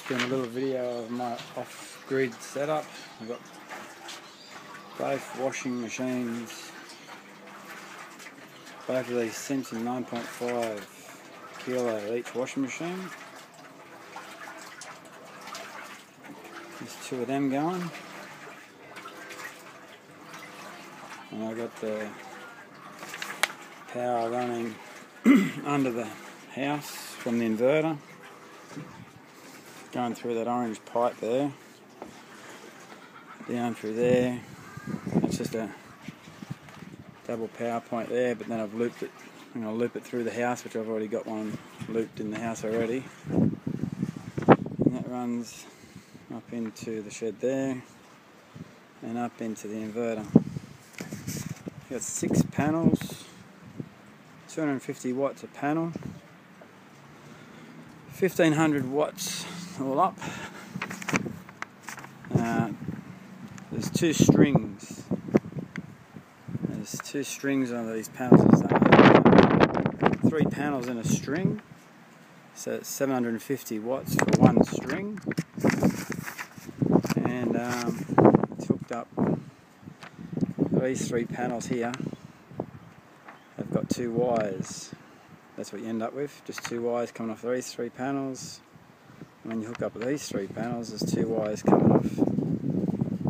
Doing a little video of my off-grid setup. I've got both washing machines, both of these Simpson 9.5 kilo each washing machine. There's two of them going, and I've got the power running under the house from the inverter, going through that orange pipe there, down through there. It's just a double power point there, but then I've looped it. I'm going to loop it through the house, which I've already got one looped in the house already. And that runs up into the shed there and up into the inverter. I've got 6 panels, 250 watts a panel, 1500 watts all up. There's 2 strings. There's 2 strings on these panels. There's 3 panels in a string, so it's 750 watts for one string. And it's hooked up. These 3 panels here have got 2 wires. That's what you end up with, just 2 wires coming off these 3 panels. And when you hook up these 3 panels, there's 2 wires coming off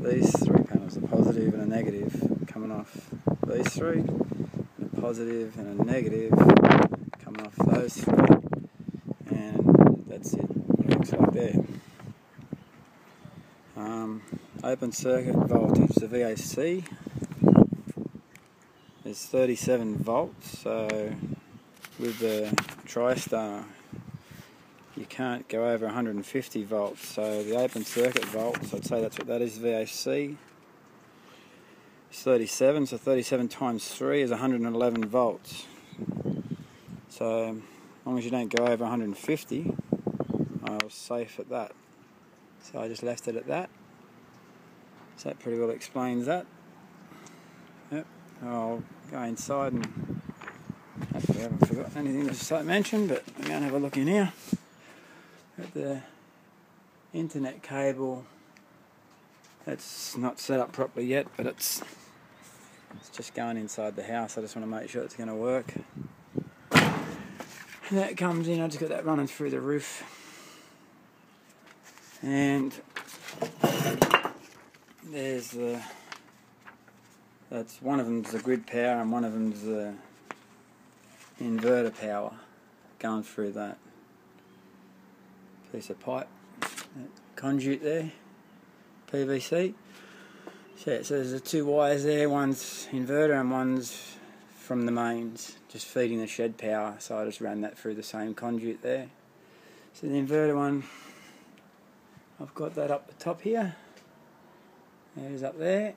these 3 panels, a positive and a negative coming off these 3, and a positive and a negative coming off those 3, and that's it. It looks like there. Open circuit voltage, the VAC is 37 volts, so with the TriStar you can't go over 150 volts, so the open circuit volts, I'd say that's what that is, VAC is 37, so 37 times 3 is 111 volts. So as long as you don't go over 150, I was safe at that. So I just left it at that. So that pretty well explains that. Yep, I'll go inside and hopefully I haven't forgotten anything to mention, but we're going to have a look in here at the internet cable. That's not set up properly yet, but it's just going inside the house. I just want to make sure it's going to work. And that comes in, I just got that running through the roof. And there's that's one of them's the grid power and one of them's the inverter power going through that piece of pipe, that conduit there, PVC. So there's the 2 wires there, one's inverter and one's from the mains, just feeding the shed power, so I just ran that through the same conduit there. So the inverter one, I've got that up the top here, there's up there,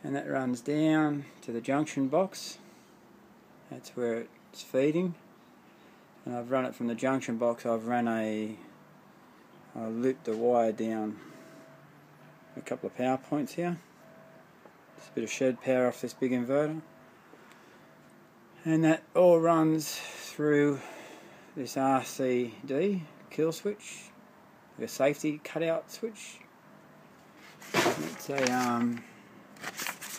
and that runs down to the junction box. That's where it's feeding, and I've run it from the junction box. I looped the wire down a couple of power points here, just a bit of shed power off this big inverter, and that all runs through this RCD kill switch, like a safety cutout switch. It's a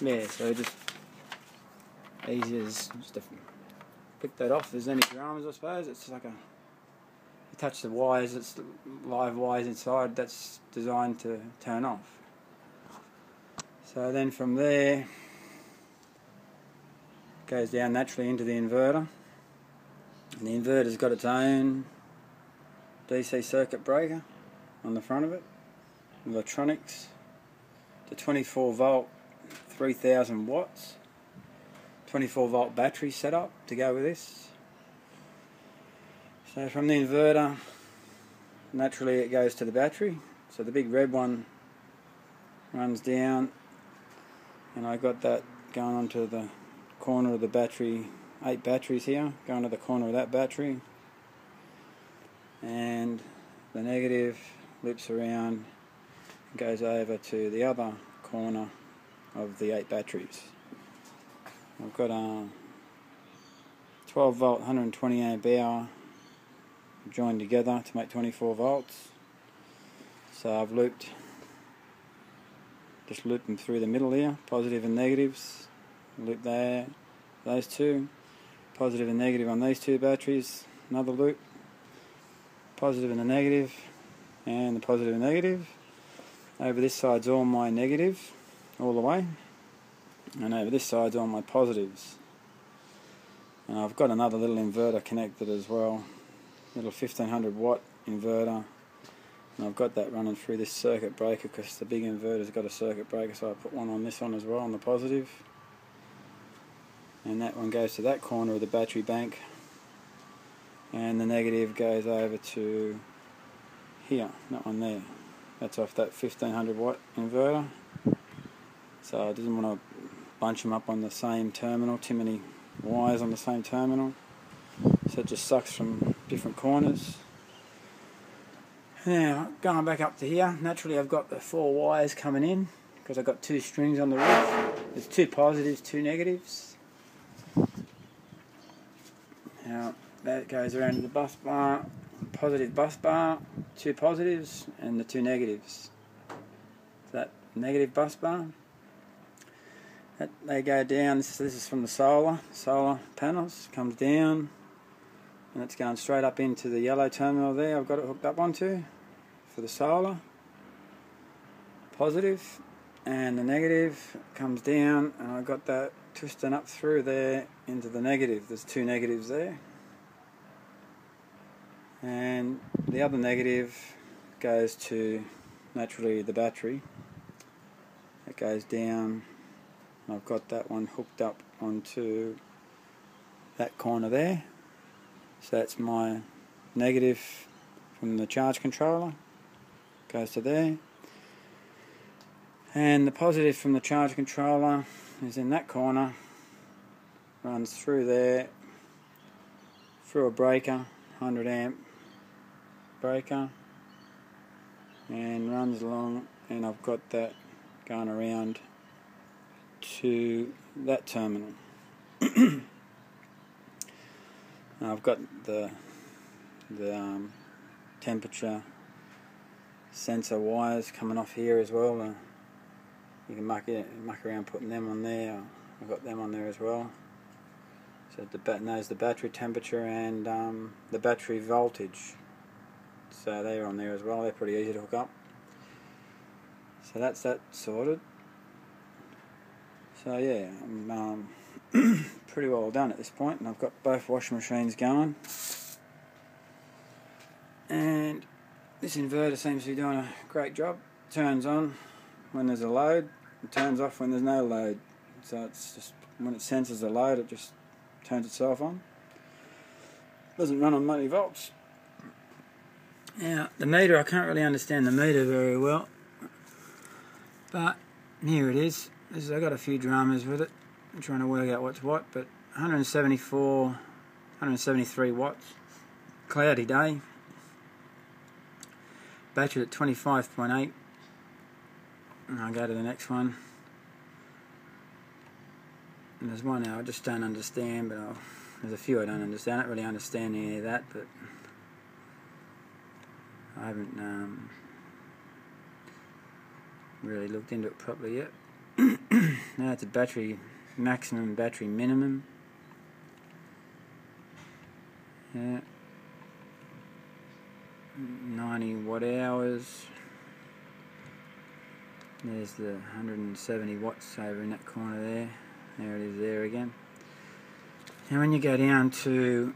yeah, so just easy as just to pick that off. If there's any dramas, I suppose it's like you touch the wires, it's live wires inside, that's designed to turn off. So then from there it goes down naturally into the inverter, and the inverter's got its own DC circuit breaker on the front of it, latronics, the 24 volt 3000 watts 24 volt battery setup to go with this. So from the inverter, naturally it goes to the battery. So the big red one runs down, and I got that going onto the corner of the battery, 8 batteries here, going to the corner of that battery, and the negative loops around and goes over to the other corner of the 8 batteries. I've got a 12 volt 120 amp hour joined together to make 24 volts, So I've just looped them through the middle here, positive and negatives, loop there, those two, positive and negative on these two batteries, another loop, positive and the negative, and the positive and negative. Over this side's all my negative, all the way, and over this side's all my positives. And I've got another little inverter connected as well, little 1500 watt inverter. And I've got that running through this circuit breaker because the big inverter's got a circuit breaker, so I put one on this one as well, on the positive. And that one goes to that corner of the battery bank. And the negative goes over to here, that one there. That's off that 1500 watt inverter. So I didn't want to bunch them up on the same terminal, too many wires on the same terminal. So it just sucks from different corners. Now, going back up to here, naturally I've got the 4 wires coming in because I've got 2 strings on the roof. There's 2 positives, 2 negatives. Now, that goes around to the bus bar, positive bus bar, 2 positives and the 2 negatives. That negative bus bar, they go down. This is from the solar panels, comes down. And it's going straight up into the yellow terminal there I've got it hooked up onto for the solar. Positive, and the negative comes down, and I've got that twisting up through there into the negative. There's 2 negatives there. And the other negative goes to, naturally, the battery. It goes down, and I've got that one hooked up onto that corner there. So that's my negative from the charge controller, goes to there. And the positive from the charge controller is in that corner, runs through there, through a breaker, 100 amp breaker, and runs along, and I've got that going around to that terminal. I've got the temperature sensor wires coming off here as well. You can muck around putting them on there. I've got them on there as well. So it knows the battery temperature and the battery voltage. So they're on there as well. They're pretty easy to hook up. So that's that sorted. So yeah, I'm pretty well done at this point, and I've got both washing machines going. And this inverter seems to be doing a great job. Turns on when there's a load, it turns off when there's no load. So it's just, when it senses a load, it just turns itself on. Doesn't run on many volts. Now, the meter, I can't really understand the meter very well, but here it is. I've got a few dramas with it. I'm trying to work out what's what, but 173 watts, cloudy day, battery at 25.8, and I'll go to the next one. And there's one now I just don't understand, but there's a few I don't understand. I don't really understand any of that, but I haven't really looked into it properly yet. Now it's a battery maximum, battery minimum. Yeah, 90 watt hours. There's the 170 watts over in that corner there. There it is there again. Now when you go down to,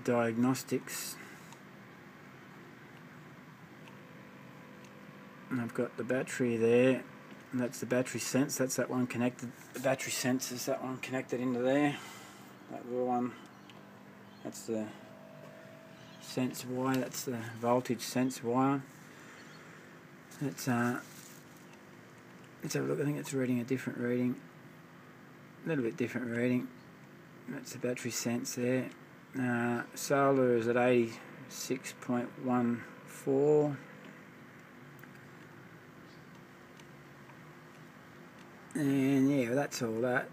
diagnostics, and I've got the battery there, and that's the battery sense, that's that one connected, the battery sense is that one connected into there, that little one, that's the sense wire, that's the voltage sense wire. Let's have a look. I think it's reading a different reading, a little bit different reading. That's the battery sense there. Solar is at 86.14. And yeah, that's all that.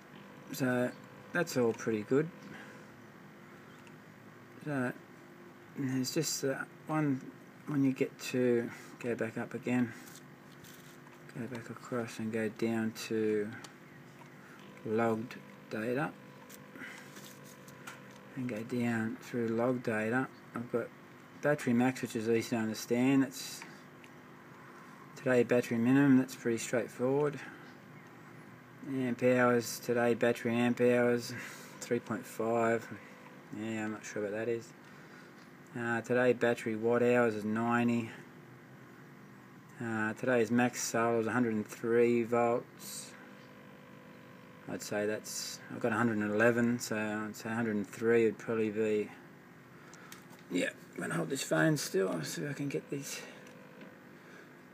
So that's all pretty good. So And there's just one when you get to go back up again, go back across and go down to logged data and go down through log data. I've got battery max, which is easy to understand. That's today battery minimum, that's pretty straightforward. Amp hours, today battery amp hours 3.5. Yeah, I'm not sure what that is. Today battery watt hours is 90. Today's max solar is 103 volts. I'd say I've got 111, so I'd say 103 would probably be. Yeah, I'm going to hold this phone still, I'll see if I can get these.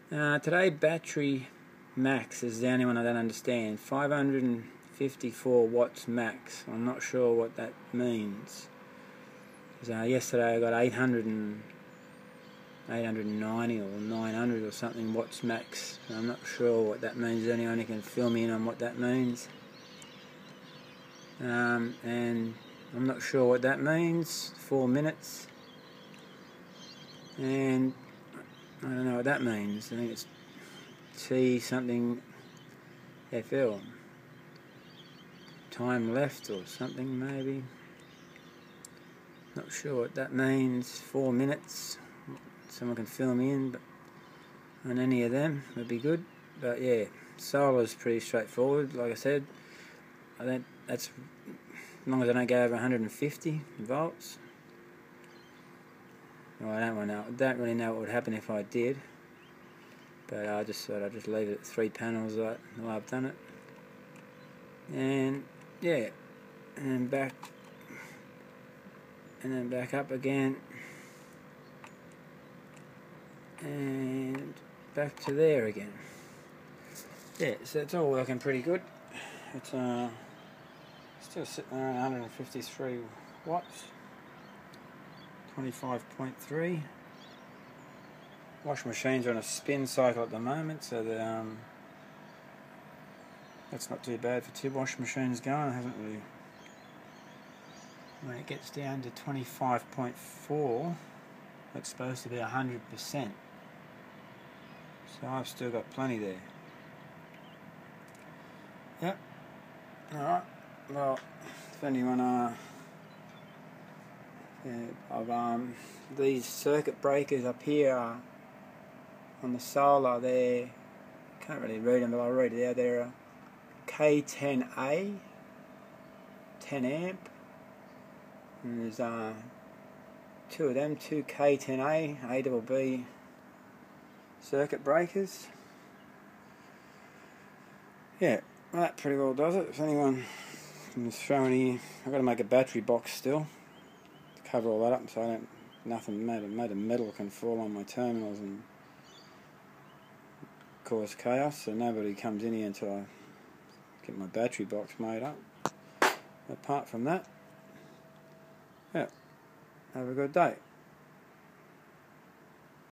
Today battery max is the only one I don't understand. 554 watts max. I'm not sure what that means. Yesterday I got 890 or 900 or something watts max. I'm not sure what that means. Is anyone who can fill me in on what that means? And I'm not sure what that means. 4 minutes. And I don't know what that means. I think it's T something FL. Time left or something maybe. Not sure what that means. 4 minutes. Someone can fill me in, but on any of them would be good. But yeah, solar's pretty straightforward. Like I said, I think that's as long as I don't go over 150 volts. Well, I don't really know what would happen if I did, but I just thought I'd just leave it at 3 panels like the way I've done it. And yeah, and back, and then back up again, and back to there again. Yeah, so it's all working pretty good. It's still sitting around 153 watts, 25.3. Washing machines are on a spin cycle at the moment, so that's not too bad for 2 washing machines going. It hasn't really. When it gets down to 25.4, it's supposed to be 100%. So I've still got plenty there. Yep. Alright. Well, if anyone these circuit breakers up here on the solar, there, can't really read them, but I'll read it out. They're a K10A, 10 amp, and there's 2 of them, 2 K10A, ABB circuit breakers. Yeah, well, that pretty well does it. If anyone can throw any, I've got to make a battery box still to cover all that up, so I don't, nothing made of metal can fall on my terminals and cause chaos, so nobody comes in here until I get my battery box made up. Apart from that, yeah, have a good day.